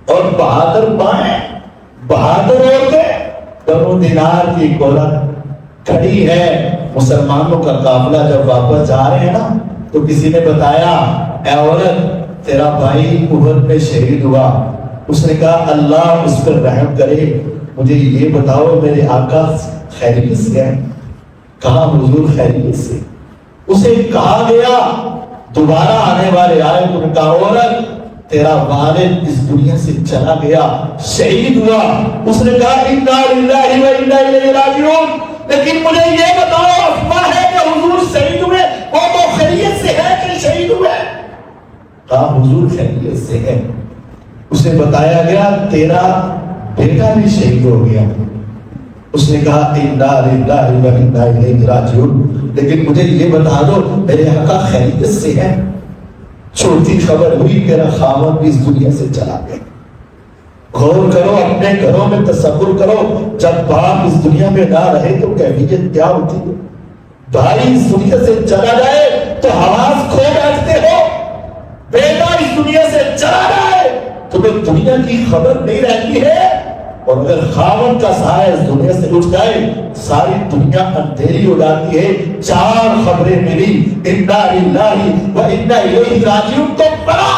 اور بہادر مائیں، بہادر عورتیں، بنو دینار کی ایک عورت کھڑی ہے۔ مسلمانوں کا قافلہ جب واپس جا رہے ہیں نا تو کسی نے بتایا اے عورت تیرا بھائی احد میں شہید ہوا۔ اس نے کہا اللہ اس پر رحم کرے، مجھے یہ بتاؤ میرے آقا خیریت سے ہے؟ کہا حضور خیریت سے۔ اسے کہا گیا دوبارہ آنے والے آئے تو نے کہا عورت تیرا والد اس دنیا سے چلا گیا، شہید ہوا۔ اس نے کہا انا للہ و انا الیہ راجعون، لیکن مجھے یہ بتاؤ افواہ ہے کہ حضور شہید ہوئے، وہ تو خیریت سے ہے کہ شہید ہوئے؟ کہا حضور خیریت سے ہے۔ اسے بتایا گیا تیرا بیٹا بھی شہید ہو گیا۔ اس نے کہا انا للہ و انا الیہ راجعون، لیکن مجھے یہ بتا دو میرے آقا خیریت سے ہے؟ چھوٹی خبر ہوئی میرا خاوند بھی اس دنیا سے چلا گیا۔ غور کرو، اپنے گھروں میں تصور کرو، جب باپ اس دنیا میں نہ رہے تو کیفیت کیا ہوتی ہے؟ بھائی اس دنیا سے چلا جائے تو حواس کھو بیٹھتے ہو، بیٹا اس دنیا سے چلا جائے تمہیں دنیا کی خبر نہیں رہتی ہے، اور اگر خاوند کا سایہ اس دنیا سے اٹھ جائے ساری دنیا اندھیری ہو جاتی ہے۔ چار خبریں ملی انا للہ و انا الیہ راجعون تو پڑا،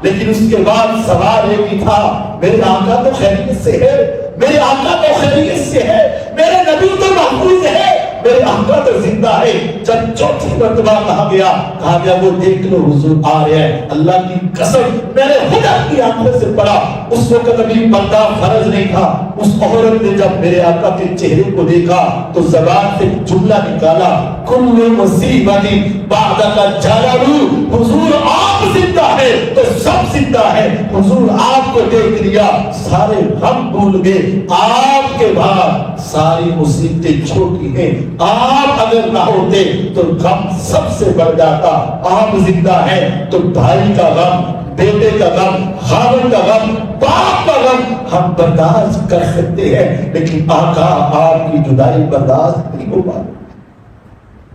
لیکن اس کے بعد سوال ایک ہی تھا میرے آقا تو خیریت سے ہے، میرے آقا تو خیریت سے ہے، میرے نبی تو محفوظ ہے، میرے آقا تو زندہ ہے۔ جب چوتھی مرتبہ کہا گیا وہ دیکھ لو حضور آ رہے ہیں، اللہ کی قسم میرے خدا کی آنکھوں سے پڑا۔ اس وقت ابھی پردہ فرض نہیں تھا۔ اس عورت نے جب میرے آقا کے چہرے کو دیکھا تو زبان سے جملہ نکالا کل مصیبت بعدک جلل، حضور آپ زندہ ہے تو سب زندہ ہے، حضور آپ کو دیکھ لیا سارے غم بھول گئے، آپ کے بعد ساری مصیبتیں چھوٹی ہیں، آپ اگر نہ ہوتے تو غم سب سے بڑھ جاتا۔ آپ زندہ ہیں تو بھائی کا غم، بیٹے کا غم، خاوند کا غم، باپ کا غم ہم برداشت کر سکتے ہیں، لیکن آقا آپ کی جدائی برداشت نہیں ہو پاتی۔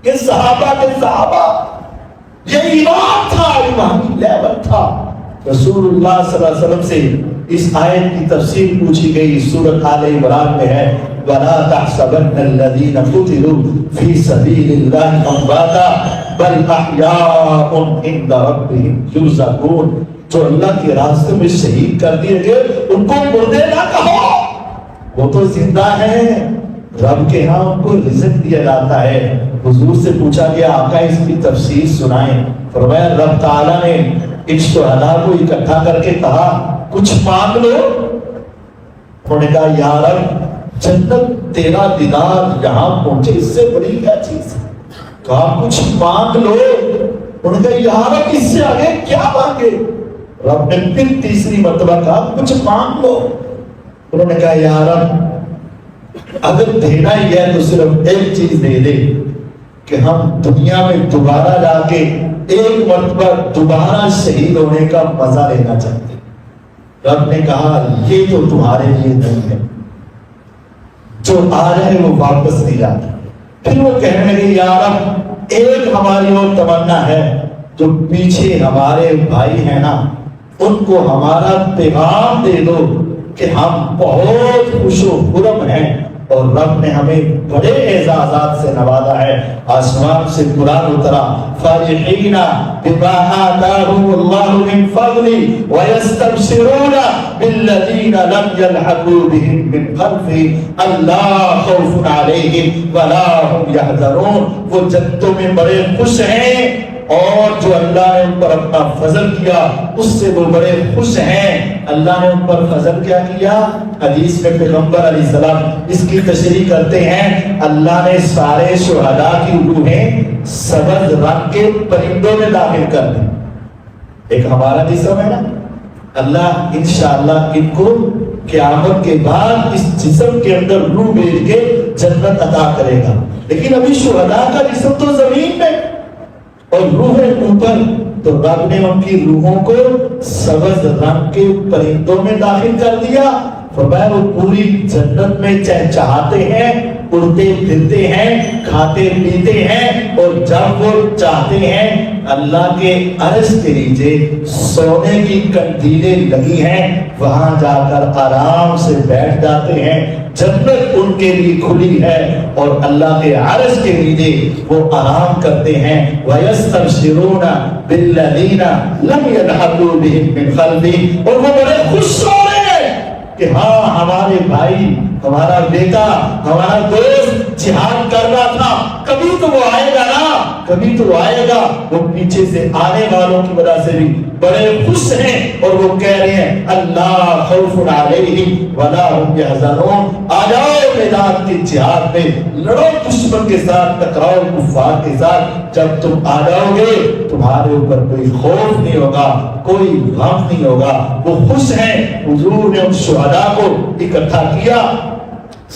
یہ صحابہ کے صحابہ، یہ ایمان تھا، ایمانی لیول تھا۔ رسول اللہ صلی اللہ علیہ وسلم سے اس آیت کی تفسیر پوچھی گئی، سورۃ آل عمران میں ہے وَلَا تَحْسَبَنَّ الَّذِينَ قُتِلُوا فِي سَبِيلِ اللَّهِ أَمْوَاتًا بَلْ أَحْيَاءٌ عِندَ رَبِّهِمْ يُرْزَقُونَ۔ جو اللہ کے راستے میں شہید کر دیے گئے ان کو مردے نہ کہو، وہ تو زندہ ہیں، رب کے ہاں ان کو رزق دیا جاتا ہے۔ حضور سے پوچھا گیا آقا اس کی تفسیر سنائیں، فرمایا رب تعالیٰ نے ان شہداء کو اکٹھا کر کے کہا کچھ مانگ لو۔ انہوں نے کہا یا رب جنت تیرا دیدار یہاں پہنچے اس سے بڑی کیا چیز ہے؟ کہا کچھ مانگ لو۔ انہوں نے کہا یا رب اس سے آگے کیا مانگے؟ رب نے پھر تیسری مرتبہ کہا کچھ مانگ لو۔ انہوں نے کہا یا رب اگر دینا ہی ہے تو صرف ایک چیز دے دے کہ ہم دنیا میں دوبارہ جا کے ایک مرتبہ دوبارہ شہید ہونے کا مزہ لینا چاہتے۔ رب نے کہا یہ تو تمہارے لیے نہیں ہے، جو آ رہے وہ واپس نہیں جاتا۔ پھر وہ کہنے لگے یا رب ایک ہماری اور تمنا ہے، جو پیچھے ہمارے بھائی ہیں نا ان کو ہمارا پیغام دے دو کہ ہم بہت خوش و خرم ہیں اور رب نے ہمیں بڑے اعزازات سے نوازا ہے۔ آسمان سے قرآن اترا فرحین بما آتاہم اللہ من فضل ویستبشرون بالذین لم یلحقوا بهم من خلفهم الا خوف علیہم ولا هم یحزنون۔ وہ جنتوں میں بڑے خوش ہیں اور جو اللہ نے ان پر اپنا فضل کیا اس سے وہ بڑے خوش ہیں۔ اللہ نے ان پر فضل کیا کیا؟ حدیث میں پیغمبر علیہ السلام اس کی تشریح کرتے ہیں اللہ نے سارے شہداء کی روحیں سبز رنگ کے پرندوں میں داخل کر دی۔ ایک ہمارا جسم ہے نا، اللہ انشاءاللہ ان کو قیامت کے بعد اس جسم کے اندر روح بھیج کے جنت عطا کرے گا، لیکن ابھی شہداء کا جسم تو زمین میں اور روحیں اوپر، تو رب نے ان کی روحوں کو سبز رنگ کے پرندوں میں داخل کر دیا فرمایا وہ پوری جنت میں چہچہاتے ہیں، اڑتے پھرتے ہیں، کھاتے پیتے ہیں، اور جب وہ چاہتے ہیں اللہ کے عرش کے نیچے سونے کی کنڈیلیں لگی ہیں، وہاں جا کر آرام سے بیٹھ جاتے ہیں۔ جنت ان کے لیے کھلی ہے اور اللہ کے عرش کے نیچے وہ آرام کرتے ہیں۔ وَيَسْتَبْشِرُونَ بِالَّذِينَ لَمْ يَلْحَقُوا بِهِم مِّنْ خَلْفِهِمْ، اور وہ بڑے خوش ہو رہے ہیں کہ ہاں ہمارے بھائی، ہمارا بیٹا، ہمارا دوست جہاد کر رہا تھا، کبھی تو وہ آئے گا نا، کبھی تو وہ آئے گا۔ وہ پیچھے سے آنے والوں کی وجہ سے بھی بڑے خوش ہیں، اور وہ کہہ رہے ہیں اللہ خوف علیہم ولا هم يحزنون، آ جاؤ میدان کے جہاد میں، لڑو دشمن کے ساتھ، ٹکراؤ کفار کے ساتھ، جب تم آ جاؤ گے تمہارے اوپر کوئی خوف نہیں ہوگا، کوئی غم نہیں ہوگا۔ وہ خوش ہیں۔ حضور نے ان شہداء کو اکٹھا کیا،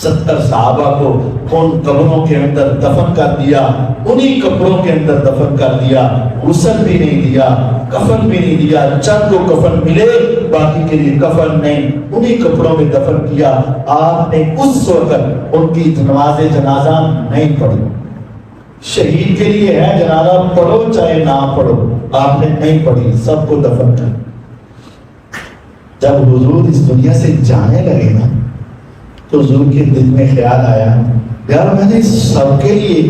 70 صحابہ کو ان قبروں کے اندر دفن کر دیا، انہی کپڑوں کے اندر دفن کر دیا، غسل بھی نہیں دیا، کفن بھی نہیں دیا، چند کو کفن ملے باقی کے لیے کفن نہیں، انہی کپڑوں میں دفن کیا۔ آپ نے اس وقت ان کی نماز جنازہ نہیں پڑھی۔ شہید کے لیے ہے جنازہ پڑھو چاہے نہ پڑھو، آپ نے نہیں پڑھی، سب کو دفن کر۔ جب حضور اس دنیا سے جانے لگے نا تو حضور کے دل میں خیال آیا یار میں نے سب کے لیے،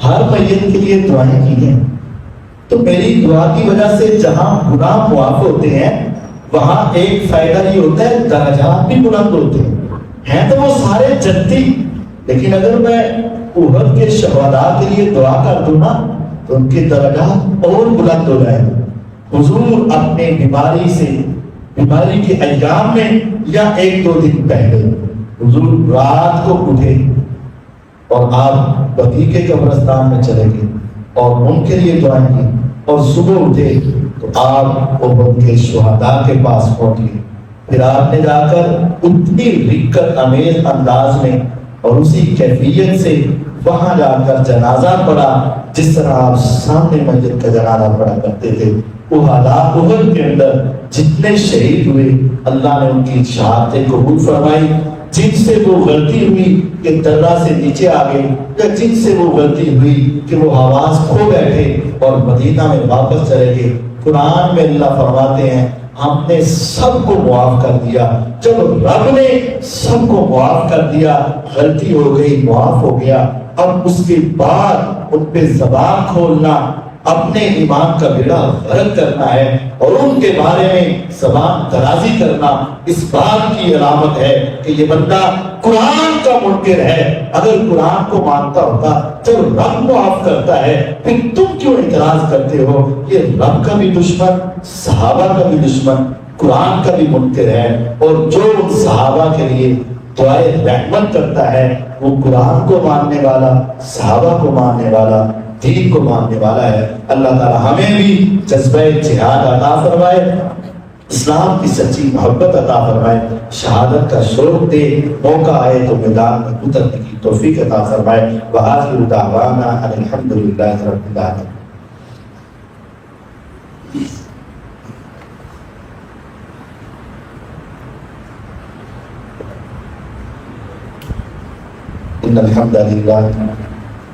ہر میت کے لیے دعائیں کی ہیں، تو میری دعا کی وجہ سے جہاں گناہ معاف ہوتے ہیں وہاں ایک فائدہ یہ ہوتا ہے درجات بھی بلند ہوتے ہیں تو وہ سارے جنتی، لیکن اگر میں احد کے شہداء کے لیے دعا کر دوں نا تو ان کے درجات اور بلند ہو جائیں۔ حضور اپنے بیماری کے ایام میں یا 1-2 دن پہلے حضور رات کو اٹھے اور آپ بقیع کے قبرستان میں چلے گئے اور ان کے لیے دعائیں کی، اور صبح اٹھے تو آپ احد کے شہداء کے پاس پہنچے، پھر آپ نے جا کر اتنی رکت امیز انداز میں اور اسی کیفیت سے وہاں جا کر جنازہ پڑھا جس طرح آپ سامنے مسجد کا جنازہ پڑھا کرتے تھے۔ احد کے اندر جتنے شہید ہوئے اللہ نے ان کی شہادتیں قبول فرمائی، جن سے وہ غلطی ہوئی کہ درہ سے نیچے آ گئے، یا جن سے وہ غلطی ہوئی کہ وہ آواز کھو بیٹھے اور مدینہ میں واپس چلے گئے، قرآن میں اللہ فرماتے ہیں ہم نے سب کو معاف کر دیا۔ جب رب نے سب کو معاف کر دیا، غلطی ہو گئی، معاف ہو گیا، اب اس کے بعد ان پہ زبان کھولنا، اپنے ایمان کا بیڑا غرق کرنا ہے اور ان کے بارے میں زبان درازی کرنا اس بات کی علامت ہے کہ یہ بندہ قرآن کا منکر ہے۔ اگر قرآن کو مانتا ہوتا، جب رب معاف کرتا ہے پھر تم کیوں اعتراض کرتے ہو؟ یہ رب کا بھی دشمن، صحابہ کا بھی دشمن، قرآن کا بھی منکر ہے، اور جو ان صحابہ کے لیے دعائے رحمت کرتا ہے وہ قرآن کو ماننے والا، صحابہ کو ماننے والا، دین کو ماننے والا ہے۔ اللہ تعالی ہمیں بھی جذبہ جہاد عطا فرمائے، اسلام کی سچی محبت عطا فرمائے، شہادت کا شوق دے، موقع آئے تو میدان میں اترنے کی توفیق عطا فرمائے۔ وآخر دعوانا ان الحمدللہ رب العالمین۔ ان الحمد للہ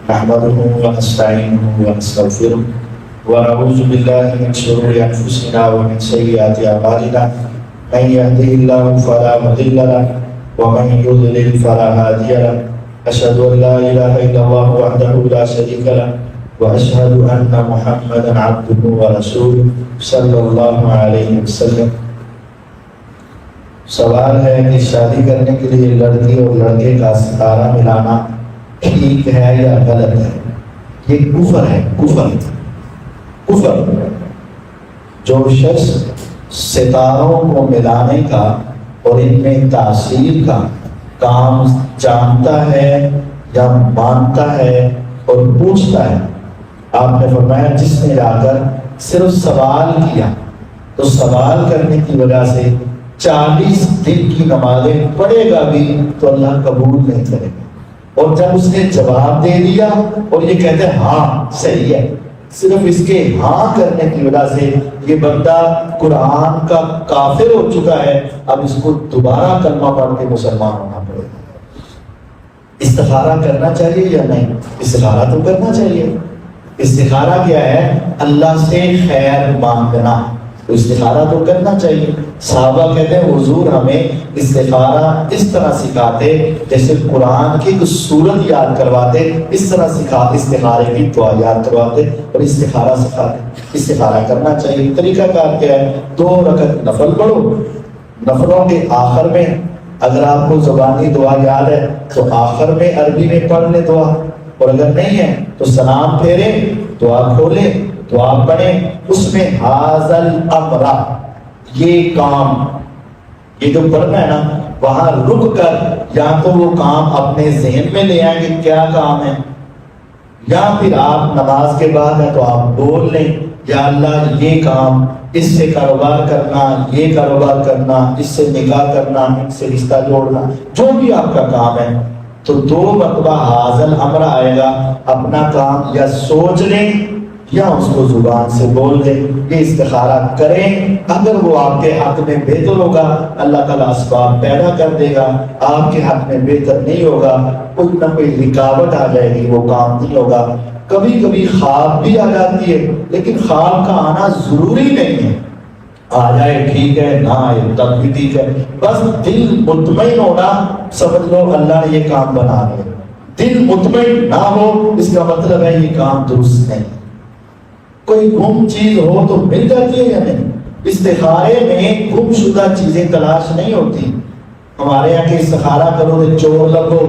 نحمده ونستعینه ونستغفره ونعوذ باللہ من شرور انفسنا ومن سیئات اعمالنا من يهده الله فلا مضل له ومن يضلل فلا هادي له اشهد ان لا اله الا الله وحده لا شريك له واشهد ان محمدا عبده ورسوله صلی اللہ علیہ وسلم۔ سوال ہے کہ شادی کرنے کے لیے لڑکی اور لڑکے کا ستارہ ملانا ٹھیک ہے یا غلط ہے؟ یہ کفر ہے، کفر۔ جو شخص ستاروں کو ملانے کا اور ان میں تاثیر کا کام جانتا ہے یا مانتا ہے اور پوچھتا ہے، آپ نے فرمایا جس نے جا کر صرف سوال کیا تو سوال کرنے کی وجہ سے 40 دن کی نمازیں پڑھے گا بھی تو اللہ قبول نہیں کرے گا، اور جب اس نے جواب دے دیا اور یہ کہتے ہیں ہاں صحیح ہے، صرف اس کے ہاں کرنے کی وجہ سے یہ بندہ قرآن کا کافر ہو چکا ہے، اب اس کو دوبارہ کلمہ پڑھ کے مسلمان ہونا پڑے گا۔ استخارہ کرنا چاہیے یا نہیں؟ استخارہ تو کرنا چاہیے۔ استخارہ کیا ہے؟ اللہ سے خیر مانگنا، تو استخارہ تو کرنا چاہیے۔ صحابہ کہتے ہیں حضور ہمیں استخارہ اس طرح سکھاتے جیسے قرآن کی کچھ سورت یاد کرواتے، اس طرح استخارے کی دعا یاد کرواتے اور استخارہ سکھاتے۔ استخارہ کرنا چاہیے۔ طریقہ کار کیا ہے؟ 2 رکعت نفل پڑھو، نفلوں کے آخر میں اگر آپ کو زبانی دعا یاد ہے تو آخر میں عربی میں پڑھ لیں دعا، اور اگر نہیں ہے تو سلام پھیرے، دعا کھولے، دعا پڑھیں، اس میں حاضل امرہ، یہ کام، یہ جو پڑھنا ہے نا وہاں رک کر یا تو وہ کام اپنے ذہن میں لے آئیں گے کیا کام ہے، یا پھر آپ نماز کے بعد ہے تو آپ بول لیں یا اللہ یہ کام، اس سے کاروبار کرنا، یہ کاروبار کرنا، اس سے نکاح کرنا، اس سے رشتہ جوڑنا، جو بھی آپ کا کام ہے تو 2 مرتبہ حاضل امر آئے گا، اپنا کام یا سوچ لیں یا اس کو زبان سے بول دیں۔ یہ استخارہ کریں، اگر وہ آپ کے حق میں بہتر ہوگا اللہ تعالیٰ اسباب پیدا کر دے گا، آپ کے حق میں بہتر نہیں ہوگا کوئی نہ کوئی رکاوٹ آ جائے گی، وہ کام نہیں ہوگا۔ کبھی کبھی خواب بھی آ جاتی ہے، لیکن خواب کا آنا ضروری نہیں ہے، آ جائے ٹھیک ہے، نہ آئے تب بھی ٹھیک ہے، بس دل مطمئن ہونا، سمجھ لو اللہ نے یہ کام بنا لیا۔ دل مطمئن نہ ہو اس کا مطلب ہے یہ کام درست نہیں۔ کوئی گم چیز ہو تو مل جاتی ہے یا نہیں؟ استخارے میں گم شدہ چیزیں تلاش نہیں ہوتی۔ ہمارے یہاں کہ استخارہ کرو تو چور لگو،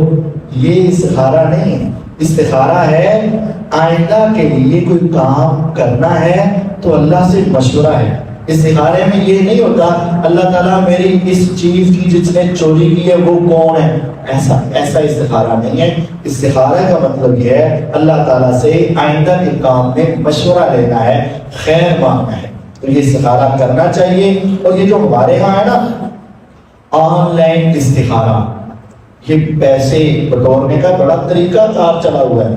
یہ استخارہ نہیں ہے۔ استخارہ ہے آئندہ کے لیے کوئی کام کرنا ہے تو اللہ سے مشورہ ہے۔ استخارے میں یہ نہیں ہوتا اللہ تعالیٰ میری اس چیز کی جس نے چوری کی ہے وہ کون ہے، ایسا استخارہ نہیں ہے۔ استخارہ کا مطلب یہ ہے اللہ تعالیٰ سے آئندہ کے کام میں مشورہ لینا ہے، خیر مانگنا ہے، تو یہ استخارہ کرنا چاہیے۔ اور یہ جو ہمارے ہاں ہے نا آن لائن استخارہ، یہ پیسے بٹورنے کا بڑا طریقہ کار چلا ہوا ہے،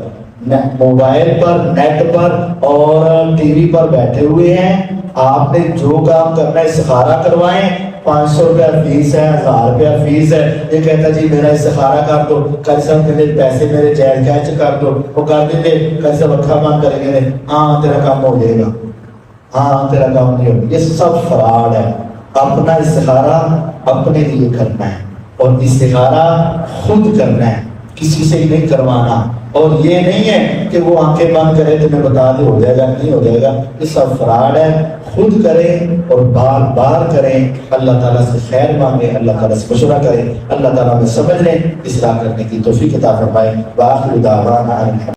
موبائل پر، نیٹ پر اور ٹی وی پر بیٹھے ہوئے ہیں، آپ نے جو کام کرنا ہے استخارہ کروائیں، 500 روپیہ فیس ہے، 1000 روپیہ فیس ہے، یہ کہتا جی میرا استخارہ کر دو، کل سے میرے پیسے میرے جائز کیچ کر دو، وہ کر دیتے، کل سے وقفہ بند کریں گے، ہاں تیرا کام ہو جائے گا، ہاں تیرا کام نہیں ہوگا۔ یہ سب فراڈ ہے۔ اپنا استخارہ اپنے لیے کرنا ہے اور استخارہ خود کرنا ہے، کسی سے نہیں کروانا، اور یہ نہیں ہے کہ وہ آنکھیں بند کرے تمہیں بتا دے ہو جائے گا نہیں ہو جائے گا، یہ سب فراڈ ہے۔ خود کریں اور بار بار کریں، اللہ تعالیٰ سے خیر مانگیں، اللہ تعالیٰ سے مشورہ کریں، اللہ تعالیٰ میں سمجھ لیں، اصلاح کرنے کی توفیق عطا فرمائے۔ وآخر دعوانا